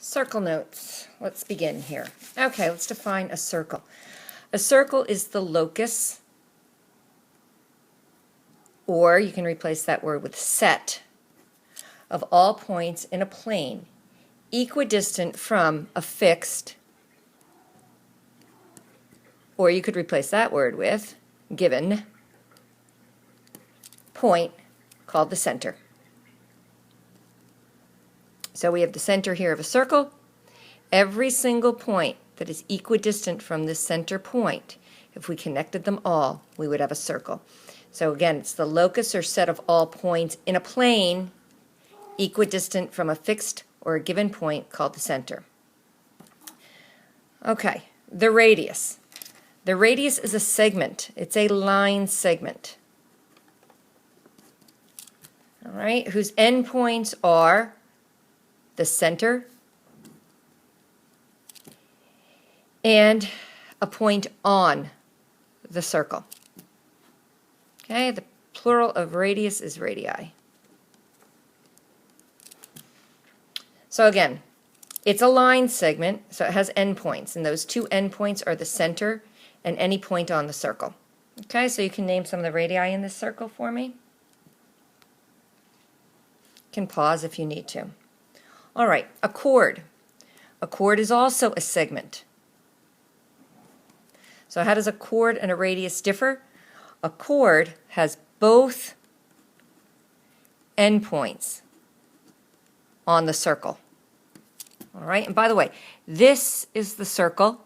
Circle notes. Let's begin here. Okay, let's define a circle. A circle is the locus, or you can replace that word with set, of all points in a plane equidistant from a fixed, or you could replace that word with given, point called the center. So we have the center here of a circle. Every single point that is equidistant from this center point, if we connected them all, we would have a circle. So again, it's the locus or set of all points in a plane equidistant from a fixed or a given point called the center. Okay, the radius. The radius is a segment. It's a line segment. All right, whose endpoints are the center and a point on the circle. Okay, the plural of radius is radii. So again, it's a line segment, so it has endpoints, and those two endpoints are the center and any point on the circle. Okay, so you can name some of the radii in this circle for me. You can pause if you need to. All right, a chord. A chord is also a segment. So how does a chord and a radius differ? A chord has both endpoints on the circle. All right, and by the way, this is the circle.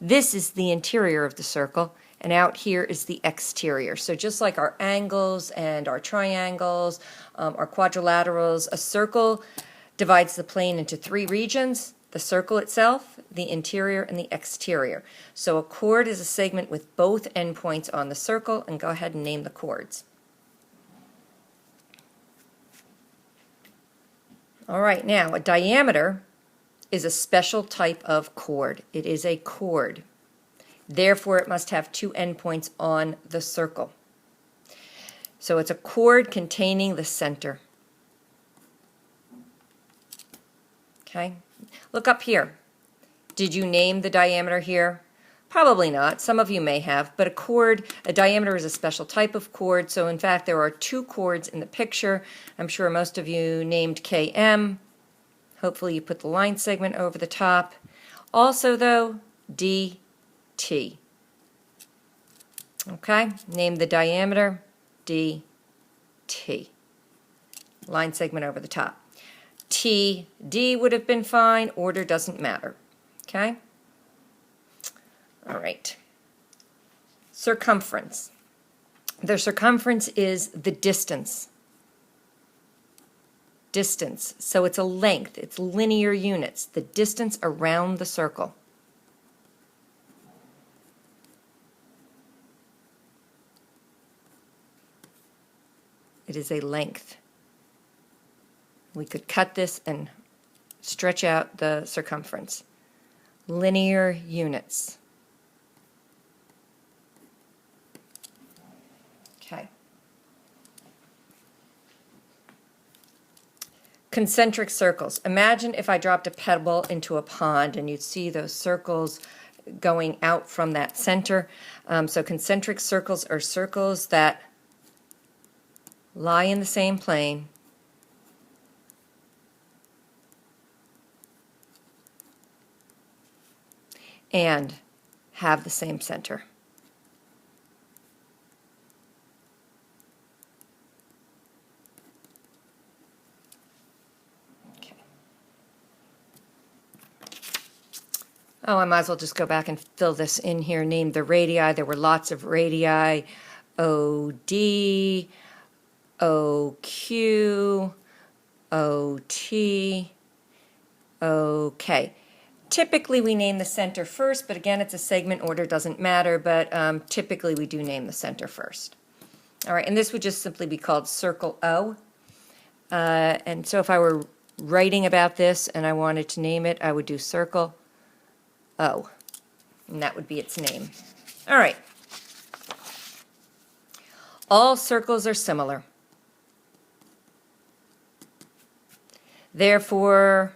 This is the interior of the circle, and out here is the exterior. So just like our angles and our triangles, our quadrilaterals, a circle divides the plane into three regions: the circle itself, the interior, and the exterior. So a chord is a segment with both endpoints on the circle, and go ahead and name the chords. All right, now a diameter is a special type of chord. It is a chord. Therefore, it must have two endpoints on the circle. So it's a chord containing the center. Okay, look up here. Did you name the diameter here? Probably not. Some of you may have, but a diameter is a special type of chord. So in fact, there are two chords in the picture. I'm sure most of you named KM. Hopefully you put the line segment over the top. Also though, DT. Okay, name the diameter, DT. Line segment over the top. TD would have been fine, order doesn't matter. Okay? All right. Circumference. The circumference is the distance. Distance. So it's a length. It's linear units. The distance around the circle. It is a length. We could cut this and stretch out the circumference. Linear units. Okay. Concentric circles. Imagine if I dropped a pebble into a pond and you'd see those circles going out from that center. So concentric circles are circles that lie in the same plane and have the same center. Okay. Oh, I might as well just go back and fill this in here. Name the radii. There were lots of radii. OD, OQ, OT, OK. Typically we name the center first, but again it's a segment, order doesn't matter, but typically we do name the center first. All right, and this would just simply be called circle O. And so if I were writing about this and I wanted to name it, I would do circle O, and that would be its name. All right. All circles are similar. Therefore,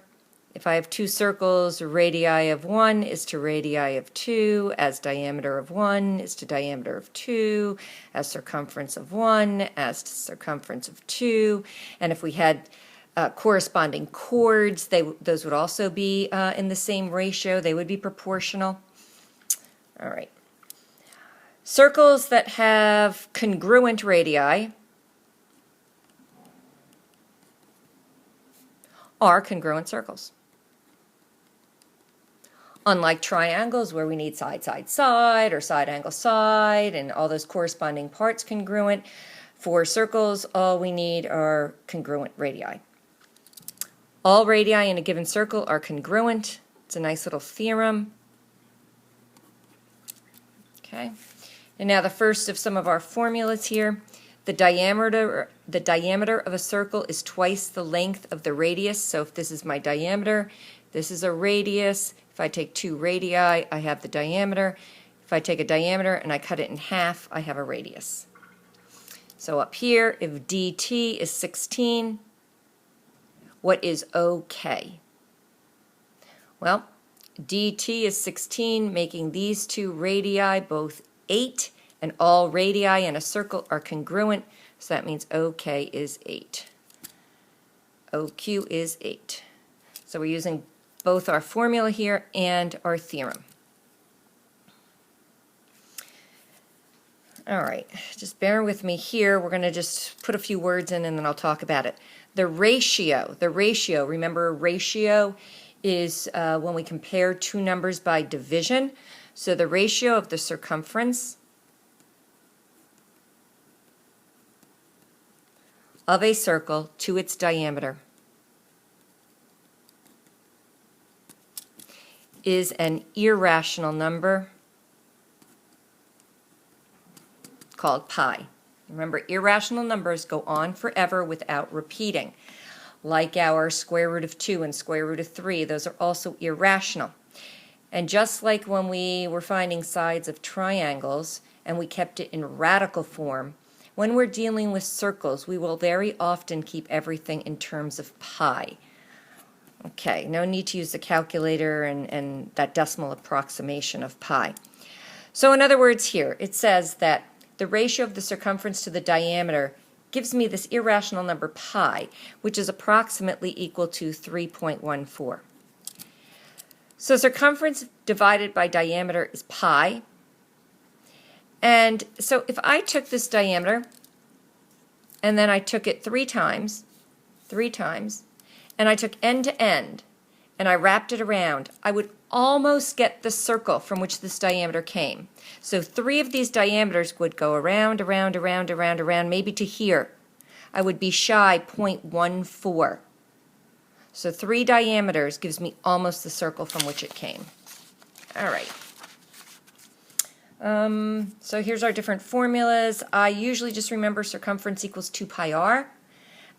if I have two circles, radii of 1 is to radii of 2, as diameter of 1 is to diameter of 2, as circumference of 1, as to circumference of 2. And if we had corresponding chords, those would also be in the same ratio. They would be proportional. All right. Circles that have congruent radii are congruent circles. Unlike triangles where we need side, side, side, or side angle, side, and all those corresponding parts congruent, for circles, all we need are congruent radii. All radii in a given circle are congruent. It's a nice little theorem. Okay. And now the first of some of our formulas here. The diameter of a circle is twice the length of the radius. So if this is my diameter, this is a radius. If I take two radii, I have the diameter. If I take a diameter and I cut it in half, I have a radius. So up here, if dt is 16, what is OK? Well, dt is 16, making these two radii both 8, and all radii in a circle are congruent, so that means OK is 8. OQ is 8. So we're using both our formula here and our theorem. All right, just bear with me here. We're going to just put a few words in and then I'll talk about it. The ratio, remember ratio is when we compare two numbers by division. So the ratio of the circumference of a circle to its diameter is an irrational number called pi. Remember, irrational numbers go on forever without repeating. Like our square root of 2 and square root of 3, those are also irrational. And just like when we were finding sides of triangles and we kept it in radical form, when we're dealing with circles, we will very often keep everything in terms of pi. Okay, no need to use the calculator and that decimal approximation of pi. So in other words here, it says that the ratio of the circumference to the diameter gives me this irrational number pi, which is approximately equal to 3.14. So circumference divided by diameter is pi. And so if I took this diameter and then I took it three times, and I took end to end and I wrapped it around, I would almost get the circle from which this diameter came. So 3 of these diameters would go around, maybe to here. I would be shy 0.14. So 3 diameters gives me almost the circle from which it came. All right. So here's our different formulas. I usually just remember circumference equals 2 pi r.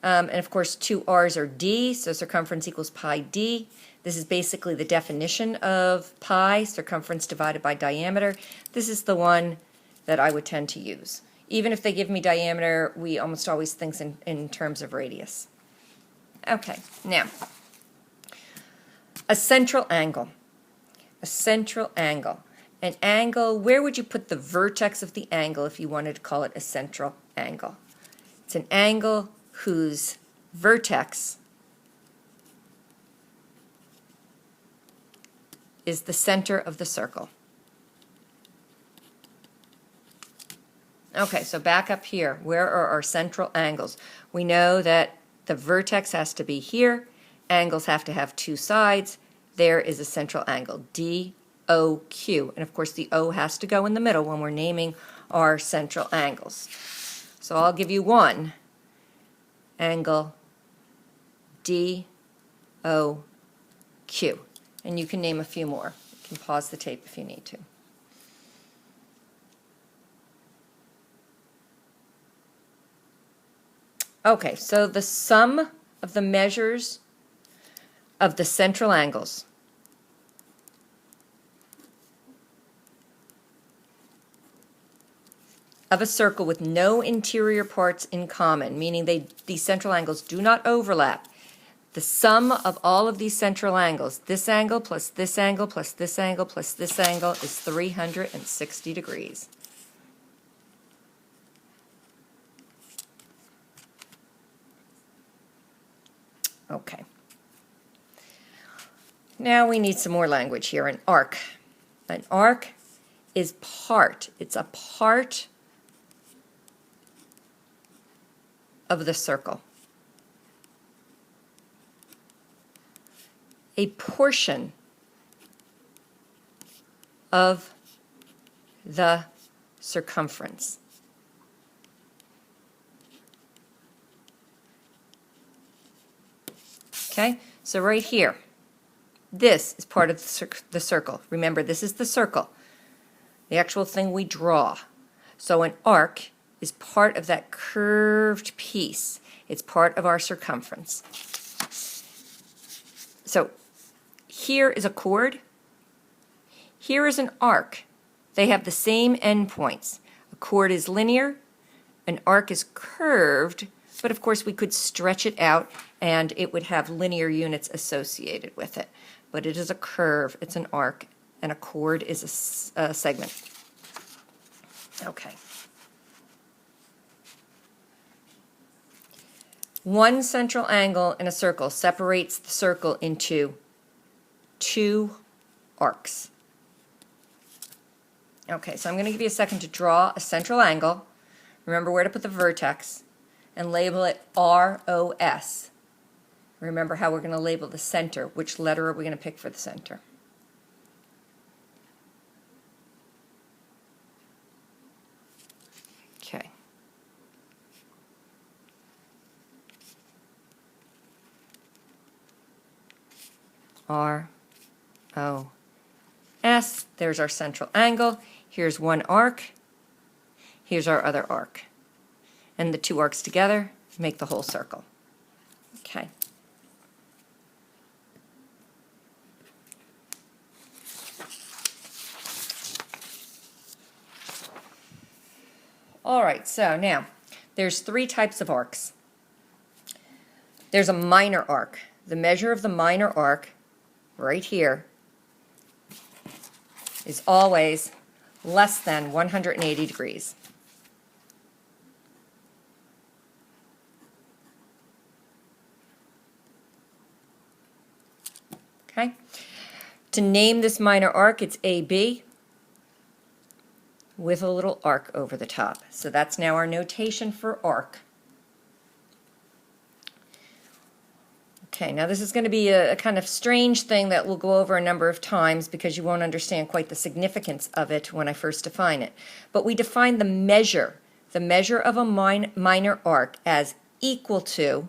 And of course, 2 r's are d, so circumference equals pi d. This is basically the definition of pi, circumference divided by diameter. This is the one that I would tend to use. Even if they give me diameter, we almost always think in terms of radius. Okay, now, a central angle. A central angle. An angle, where would you put the vertex of the angle if you wanted to call it a central angle? It's an angle whose vertex is the center of the circle. Okay, so back up here. Where are our central angles? We know that the vertex has to be here. Angles have to have 2 sides. There is a central angle, DOQ. And of course, the O has to go in the middle when we're naming our central angles. So I'll give you one. Angle DOQ. And you can name a few more. You can pause the tape if you need to. Okay, so the sum of the measures of the central angles of a circle with no interior parts in common, meaning these central angles do not overlap. The sum of all of these central angles, this angle plus this angle plus this angle plus this angle, is 360 degrees. Okay. Now we need some more language here. An arc. An arc is it's a part of the circle. A portion of the circumference. Okay, so right here, this is part of the circle. Remember, this is the circle, the actual thing we draw. So an arc is part of that curved piece. It's part of our circumference. So here is a chord. Here is an arc. They have the same endpoints. A chord is linear, an arc is curved, but of course we could stretch it out and it would have linear units associated with it. But it is a curve, it's an arc, and a chord is a segment. Okay. One central angle in a circle separates the circle into two arcs. Okay, so I'm going to give you a second to draw a central angle. Remember where to put the vertex and label it ROS. Remember how we're going to label the center. Which letter are we going to pick for the center? Okay. R-O-S. There's our central angle. Here's one arc. Here's our other arc. And the two arcs together make the whole circle. Okay. All right, so now there's three types of arcs. There's a minor arc. The measure of the minor arc right here is always less than 180 degrees. Okay? To name this minor arc, it's AB with a little arc over the top. So that's now our notation for arc. Okay, now this is going to be a kind of strange thing that we'll go over a number of times because you won't understand quite the significance of it when I first define it. But we define the measure of a minor arc as equal to,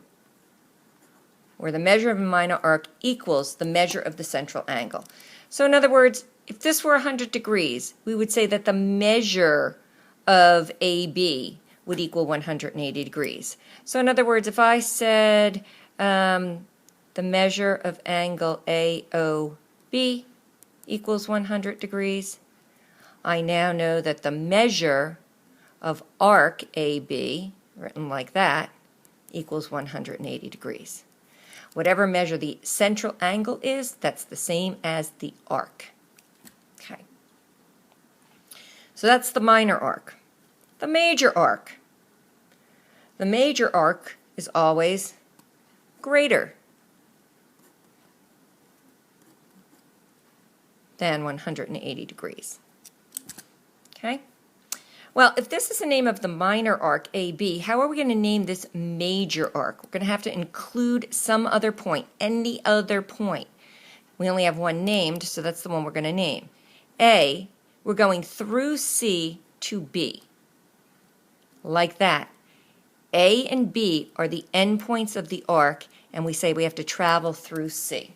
or the measure of a minor arc equals the measure of the central angle. So in other words, if this were 100 degrees, we would say that the measure of AB would equal 180 degrees. So in other words, if I said the measure of angle AOB equals 100 degrees, I now know that the measure of arc AB, written like that, equals 180 degrees. Whatever measure the central angle is, that's the same as the arc. Okay. So that's the minor arc. The major arc. The major arc is always greater than 180 degrees. Okay? Well, if this is the name of the minor arc, AB, how are we going to name this major arc? We're going to have to include some other point, any other point. We only have one named, so that's the one we're going to name. A, we're going through C to B, like that. A and B are the endpoints of the arc, and we say we have to travel through C.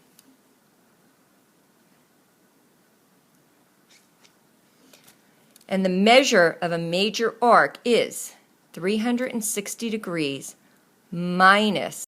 And the measure of a major arc is 360 degrees minus